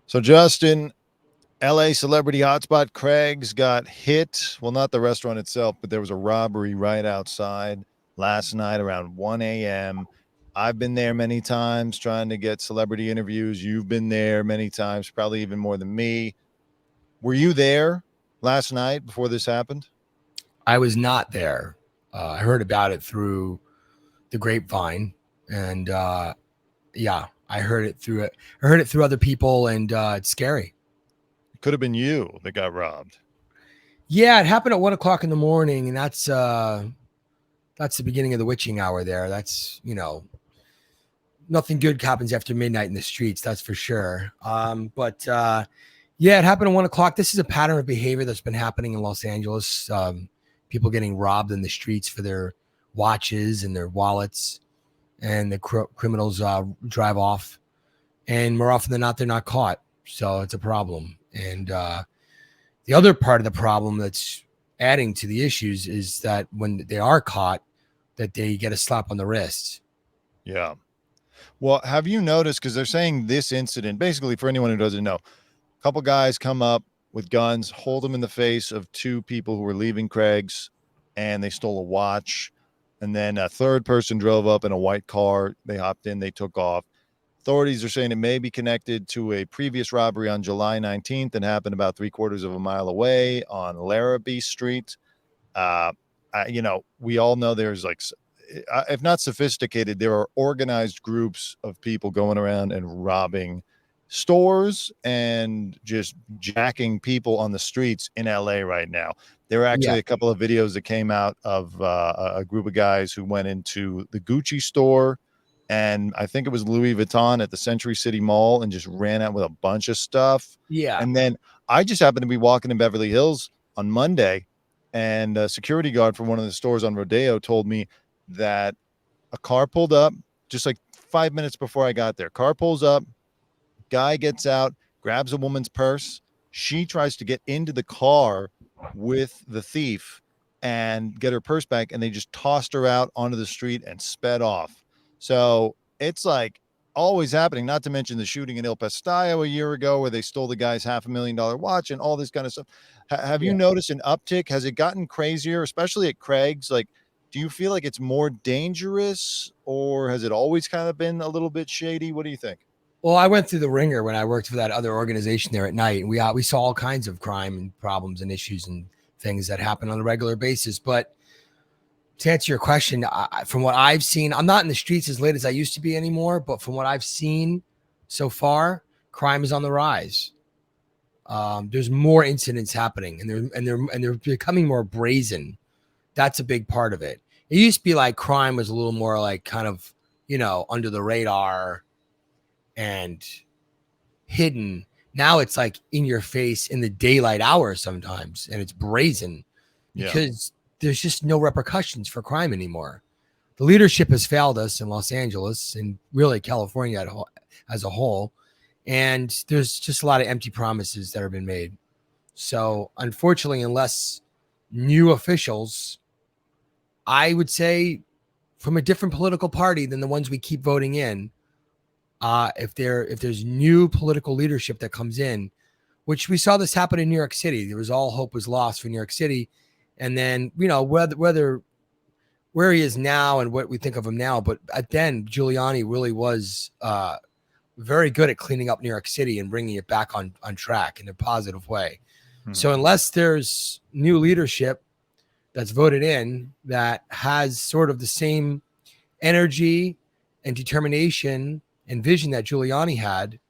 So, Justin, LA celebrity hotspot Craig's got hit. Well, not the restaurant itself, but there was a robbery right outside last night around 1 a.m. I've been there many times trying to get celebrity interviews. You've been there many times, probably even more than me. Were you there last night before this happened? I was not there. I heard about it through the grapevine, and yeah, I heard it through it. I heard it through other people, and it's scary. It could have been you that got robbed. Yeah, it happened at 1 o'clock in the morning, and that's the beginning of the witching hour. There, that's nothing good happens after midnight in the streets. That's for sure. But yeah, it happened at 1 o'clock. This is a pattern of behavior that's been happening in Los Angeles. People getting robbed in the streets for their watches and their wallets, and the criminals drive off. And more often than not, they're not caught. So it's a problem. And the other part of the problem that's adding to the issues is that when they are caught, that they get a slap on the wrist. Yeah. Well, have you noticed? Because they're saying this incident, basically, for anyone who doesn't know, a couple guys come up with guns, hold them in the face of two people who were leaving Craig's, and they stole a watch. And then a third person drove up in a white car. They hopped in, they took off. Authorities are saying it may be connected to a previous robbery on July 19th that happened about 3/4 of a mile away on Larrabee Street. Uh, we all know there's like, if not sophisticated, there are organized groups of people going around and robbing stores and just jacking people on the streets in LA right now. There are Yeah. actually a couple of videos that came out of a group of guys who went into the Gucci store, and I think it was Louis Vuitton at the Century City Mall, and just ran out with a bunch of stuff. Yeah. And then I just happened to be walking in Beverly Hills on Monday, and a security guard from one of the stores on Rodeo told me that a car pulled up just like 5 minutes before I got there. Car pulls up, guy gets out, grabs a woman's purse. She tries to get into the car with the thief and get her purse back, and they just tossed her out onto the street and sped off. So it's like always happening, not to mention the shooting in El Pastayo a year ago where they stole the guy's $500,000 watch and all this kind of stuff. Have you Yeah. noticed an uptick? Has it gotten crazier, especially at Craig's? Like, do you feel like it's more dangerous, or has it always kind of been a little bit shady? What do you think? Well, I went through the ringer when I worked for that other organization there at night, and we saw all kinds of crime and problems and issues and things that happen on a regular basis. But to answer your question, from what I've seen, I'm not in the streets as late as I used to be anymore. But from what I've seen so far, crime is on the rise. There's more incidents happening, and they're becoming more brazen. That's a big part of it. It used to be like crime was a little more like kind of under the radar and hidden. Now it's like in your face in the daylight hours sometimes, and it's brazen Yeah. because there's just no repercussions for crime anymore. The leadership has failed us in Los Angeles and really California as a whole, and there's just a lot of empty promises that have been made. So unfortunately, unless new officials, I would say from a different political party than the ones we keep voting in, if there's new political leadership that comes in, which we saw this happen in New York City. There was all hope was lost for New York City. And then, whether where he is now and what we think of him now, but then Giuliani really was very good at cleaning up New York City and bringing it back on track in a positive way. So unless there's new leadership that's voted in that has sort of the same energy and determination and vision that Giuliani had,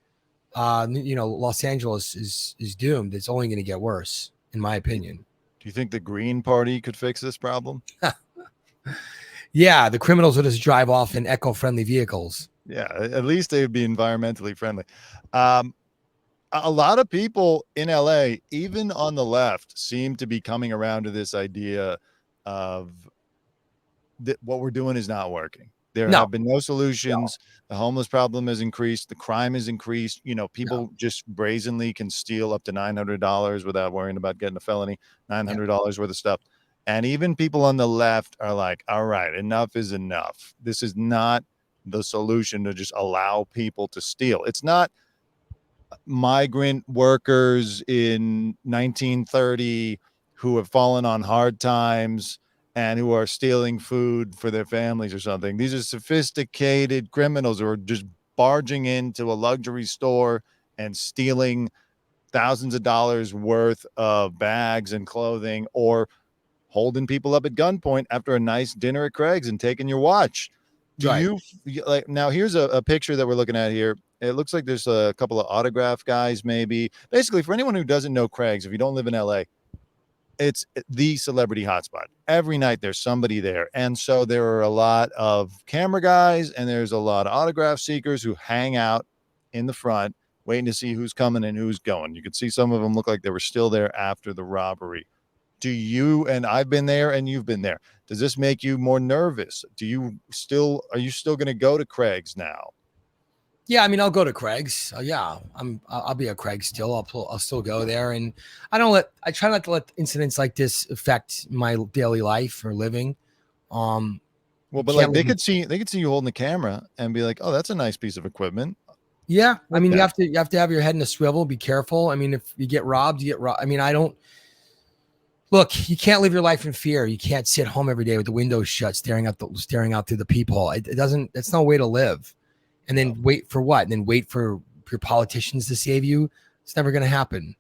Los Angeles is doomed. It's only going to get worse, in my opinion. Do you think the Green Party could fix this problem? Yeah, the criminals would just drive off in eco-friendly vehicles. Yeah, at least they would be environmentally friendly. A lot of people in LA, even on the left, seem to be coming around to this idea of that what we're doing is not working. There have been no solutions. The homeless problem has increased. The crime has increased. People just brazenly can steal up to $900 without worrying about getting a felony, $900 worth of stuff. And even people on the left are like, all right, enough is enough. This is not the solution to just allow people to steal. It's not migrant workers in 1930 who have fallen on hard times and who are stealing food for their families or something. These are sophisticated criminals who are just barging into a luxury store and stealing thousands of dollars worth of bags and clothing, or holding people up at gunpoint after a nice dinner at Craig's and taking your watch. Do Right. you like, now here's a picture that we're looking at here. It looks like there's a couple of autograph guys, maybe. Basically, for anyone who doesn't know Craig's, if you don't live in LA, it's the celebrity hotspot. Every night there's somebody there. And so there are a lot of camera guys and there's a lot of autograph seekers who hang out in the front waiting to see who's coming and who's going. You could see some of them look like they were still there after the robbery. Do you, and I've been there and you've been there, does this make you more nervous? Are you still going to go to Craig's now? Yeah, I mean, I'll go to Craig's. Yeah, I'll be at Craig's still. I'll still go there, and I try not to let incidents like this affect my daily life or living. Well, but like they could see you holding the camera and be like, oh, that's a nice piece of equipment. Yeah, I mean, you have to have your head in a swivel. Be careful. I mean, if you get robbed, you get robbed. I mean, look, you can't live your life in fear. You can't sit home every day with the windows shut, staring out through the peephole. It doesn't. That's no way to live. And then wait for what? And then wait for your politicians to save you. It's never going to happen.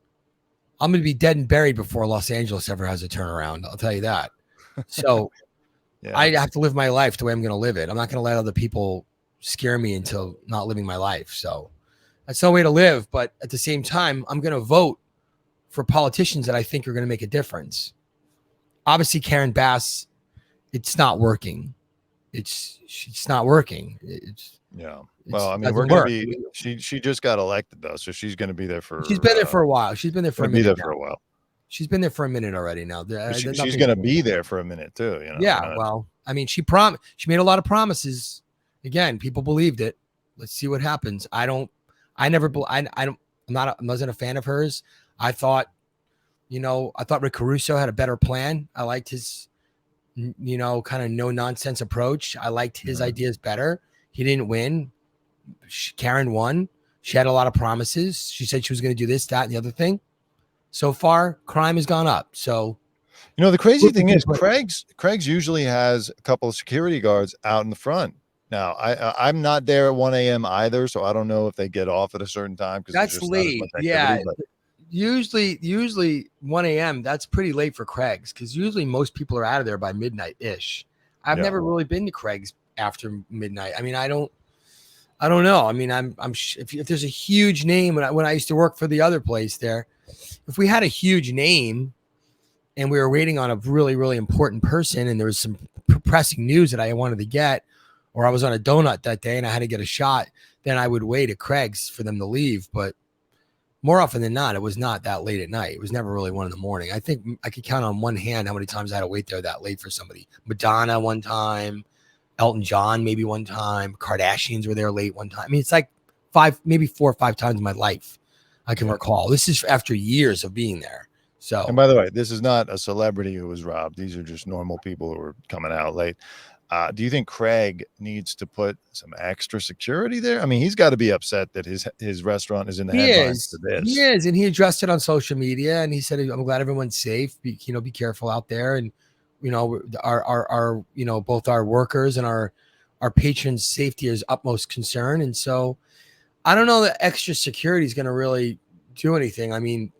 I'm going to be dead and buried before Los Angeles ever has a turnaround. I'll tell you that. So I have to live my life the way I'm going to live it. I'm not going to let other people scare me into not living my life. So that's no way to live. But at the same time, I'm going to vote for politicians that I think are going to make a difference. Obviously, Karen Bass, it's not working. It's not working. Well, I mean, we're going to be, she just got elected though. So she's going to be there she's been there for a while. She's been there for a minute. She's been there for a minute already now. She's going to be there for a minute too. You know? Yeah. Well, I mean, she made a lot of promises. Again, people believed it. Let's see what happens. I wasn't a fan of hers. I thought Rick Caruso had a better plan. I liked his, kind of no nonsense approach. I liked his ideas better. He didn't win. Karen won. She had a lot of promises. She said she was going to do this, that, and the other thing. So far, crime has gone up. So, the crazy thing is Craig's usually has a couple of security guards out in the front. Now, I'm not there at 1 a.m. either, so I don't know if they get off at a certain time because that's late. Yeah. Usually 1 a.m. That's pretty late for Craig's because usually most people are out of there by midnight ish. I've never really been to Craig's after midnight. I mean, I don't know. I mean, if there's a huge name when I used to work for the other place there, if we had a huge name and we were waiting on a really, really important person and there was some pressing news that I wanted to get, or I was on a donut that day and I had to get a shot, then I would wait at Craig's for them to leave. But more often than not, it was not that late at night. It was never really 1 a.m. I think I could count on one hand how many times I had to wait there that late for somebody. Madonna one time, Elton John maybe one time, Kardashians were there late one time. I mean, it's like 4 or 5 times in my life I can recall. This is after years of being there. So, and by the way, this is not a celebrity who was robbed. These are just normal people who are coming out late. Do you think Craig needs to put some extra security there? I mean, he's got to be upset that his restaurant is in the headlines for this. He is, and he addressed it on social media, and he said, "I'm glad everyone's safe. Be careful out there." And our both our workers and our patrons' safety is utmost concern. And so, I don't know that extra security is going to really do anything. I mean,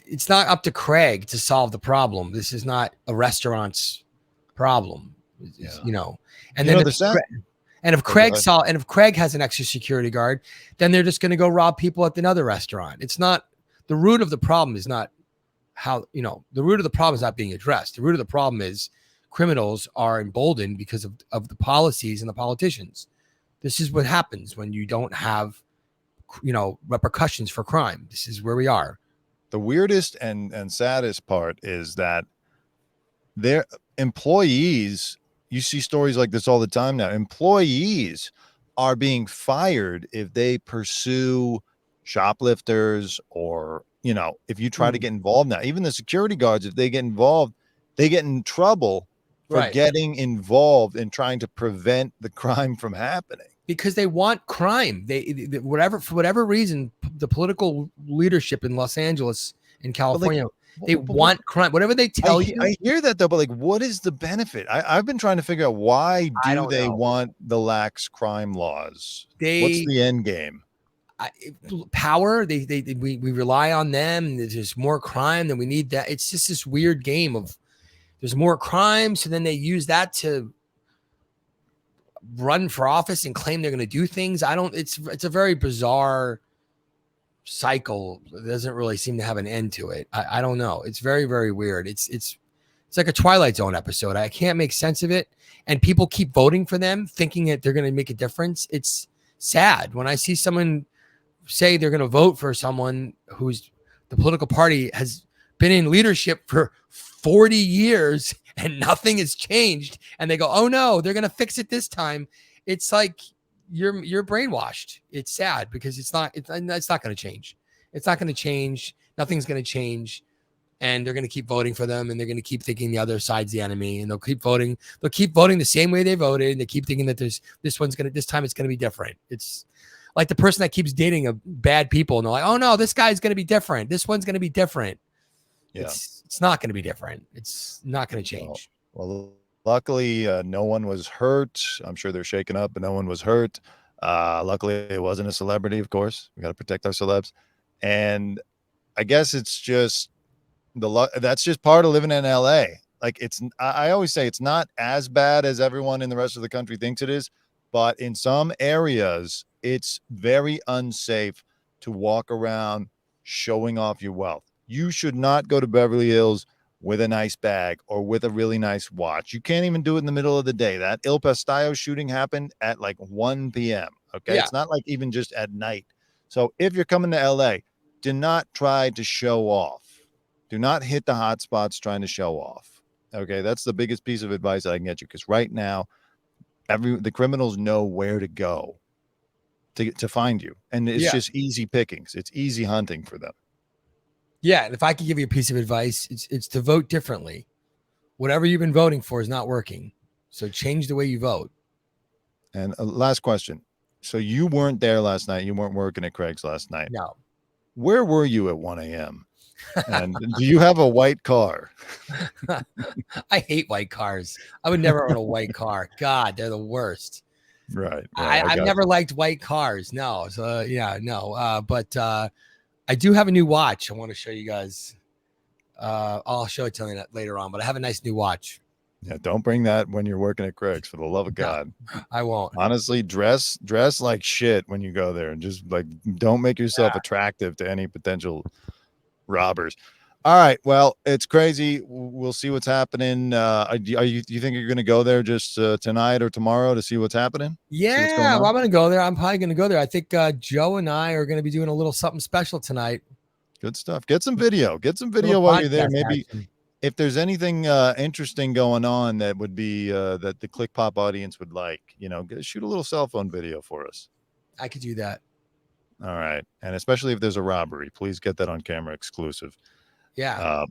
it's not up to Craig to solve the problem. This is not a restaurant's problem, And then if Craig has an extra security guard, then they're just going to go rob people at another restaurant. It's not the root of the problem. Is not the root of the problem is not being addressed. The root of the problem is criminals are emboldened because of the policies and the politicians. This is what happens when you don't have repercussions for crime. This is where we are. The weirdest and saddest part is that their employees, you see stories like this all the time now. Employees are being fired if they pursue shoplifters or, if you try to get involved now. Even the security guards, if they get involved, they get in trouble for getting involved in trying to prevent the crime from happening. because they want crime. Whatever, for whatever reason, the political leadership in Los Angeles and California, they want crime. Whatever they tell you, I hear that though, but like, what is the benefit? I've been trying to figure out, why I do don't they know. want the lax crime laws? What's They the end game? power. We rely on them. There's more crime than we need. That it's just this weird game of there's more crime, so then they use that to run for office and claim they're going to do things. I don't. It's a very bizarre cycle. It doesn't really seem to have an end to it. I don't know. It's very, very weird. It's like a Twilight Zone episode. I can't make sense of it, and people keep voting for them, thinking that they're going to make a difference. It's sad when I see someone say they're going to vote for someone who's the political party has been in leadership for 40 years and nothing has changed, and they go, oh no, they're going to fix it this time. It's like you're brainwashed. It's sad because it's not going to change. It's not going to change. Nothing's going to change, and they're going to keep voting for them, and they're going to keep thinking the other side's the enemy, and they'll keep voting the same way they voted, and they keep thinking that this time it's going to be different. It's like the person that keeps dating a bad people, and they're like, oh no, this guy's going to be different. This one's going to be different. Yeah. It's not going to be different. It's not going to change. Well, luckily, no one was hurt. I'm sure they're shaken up, but no one was hurt. Luckily, it wasn't a celebrity, of course. We got to protect our celebs. And I guess it's just that's just part of living in LA. Like, I always say it's not as bad as everyone in the rest of the country thinks it is, but in some areas, it's very unsafe to walk around showing off your wealth. You should not go to Beverly Hills with a nice bag or with a really nice watch. You can't even do it in the middle of the day. That Il Pastillo shooting happened at like 1 p.m. Okay. Yeah. It's not like even just at night. So if you're coming to LA, do not try to show off. Do not hit the hot spots trying to show off. Okay. That's the biggest piece of advice I can get you, because right now, the criminals know where to go to find you. And it's just easy pickings. It's easy hunting for them. Yeah, and if I could give you a piece of advice, it's to vote differently. Whatever you've been voting for is not working. So change the way you vote. And last question. So you weren't there last night. You weren't working at Craig's last night. No. Where were you at 1 a.m.? And do you have a white car? I hate white cars. I would never own a white car. God, they're the worst. Right. I've never liked white cars. No. So no. But I do have a new watch. I want to show you guys. I'll show it to you later on, but I have a nice new watch. Yeah, don't bring that when you're working at Craig's, for the love of God. No, I won't. Honestly, dress like shit when you go there, and just like don't make yourself attractive to any potential robbers. All right, well, it's crazy. We'll see what's happening. Do you think you're going to go there just tonight or tomorrow to see what's happening? Yeah, well, I'm going to go there. I'm probably going to go there. I think Joe and I are going to be doing a little something special tonight. Good stuff. Get some video. While you're there. Maybe if there's anything interesting going on that would be that the Clikpop audience would like, shoot a little cell phone video for us. I could do that. All right, and especially if there's a robbery, please get that on camera exclusive. Yeah.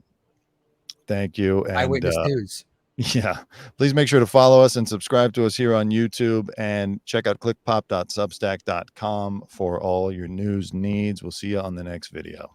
Thank you. And Eyewitness News. Yeah. Please make sure to follow us and subscribe to us here on YouTube, and check out clikpop.substack.com for all your news needs. We'll see you on the next video.